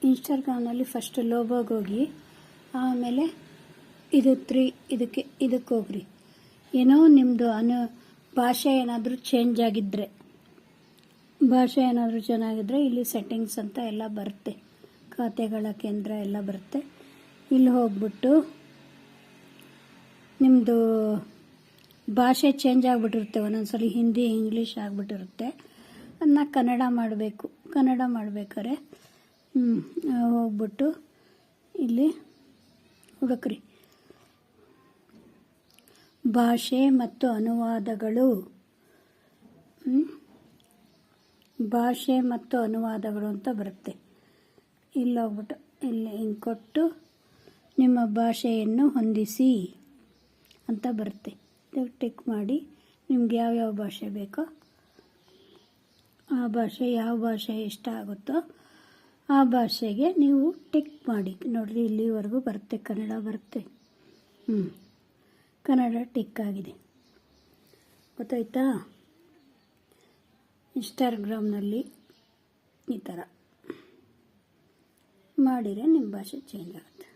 ಇನ್ಸ್ಟಾಗ್ರಾಮ್ನಲ್ಲಿ first ಲೋಗೋಗೆ ಹೋಗಿ, ಆಮೇಲೆ ಇದಕ್ಕೆ ಹೋಗ್ರಿ. ಏನೋ ನಿಮ್ಮದು ಭಾಷೆ ಏನಾದರೂ ಚೇಂಜ್ ಆಗಿದ್ದರೆ, ಭಾಷೆ ಏನಾದರೂ ಚೆನ್ನಾಗಿದ್ದರೆ ಇಲ್ಲಿ ಸೆಟ್ಟಿಂಗ್ಸ್ ಅಂತ ಎಲ್ಲ ಬರುತ್ತೆ, ಖಾತೆಗಳ ಕೇಂದ್ರ ಎಲ್ಲ ಬರುತ್ತೆ. ಇಲ್ಲಿ ಹೋಗ್ಬಿಟ್ಟು ನಿಮ್ಮದು ಭಾಷೆ ಚೇಂಜ್ ಆಗಿಬಿಟ್ಟಿರುತ್ತೆ, ಒಂದೊಂದ್ಸಲಿ ಹಿಂದಿ ಇಂಗ್ಲೀಷ್ ಆಗಿಬಿಟ್ಟಿರುತ್ತೆ. ಅದನ್ನ ಕನ್ನಡ ಮಾಡಬೇಕು. ಕನ್ನಡ ಮಾಡ್ಬೇಕಾದ್ರೆ ಹೋಗ್ಬಿಟ್ಟು ಇಲ್ಲಿ ಹುಡುಕ್ರಿ, ಭಾಷೆ ಮತ್ತು ಅನುವಾದಗಳು. ಭಾಷೆ ಮತ್ತು ಅನುವಾದಗಳು ಅಂತ ಬರುತ್ತೆ. ಇಲ್ಲಿ ಹೋಗ್ಬಿಟ್ಟು ಇಲ್ಲಿ ಹಿಂಗೆ ಕೊಟ್ಟು ನಿಮ್ಮ ಭಾಷೆಯನ್ನು ಹೊಂದಿಸಿ ಅಂತ ಬರುತ್ತೆ. ಟಿಕ್ ಮಾಡಿ ನಿಮ್ಗೆ ಯಾವ್ಯಾವ ಭಾಷೆ ಬೇಕೋ ಆ ಭಾಷೆ, ಯಾವ ಭಾಷೆ ಇಷ್ಟ ಆಗುತ್ತೋ ಆ ಭಾಷೆಗೆ ನೀವು ಟಿಕ್ ಮಾಡಿ. ನೋಡಿರಿ, ಇಲ್ಲಿವರೆಗೂ ಬರುತ್ತೆ, ಕನ್ನಡ ಬರುತ್ತೆ. ಕನ್ನಡ ಟಿಕ್ ಆಗಿದೆ. ಗೊತ್ತಾಯ್ತಾ? ಇನ್ಸ್ಟಾಗ್ರಾಮ್ನಲ್ಲಿ ಈ ಥರ ಮಾಡಿದರೆ ನಿಮ್ಮ ಭಾಷೆ ಚೇಂಜ್ ಆಗುತ್ತೆ.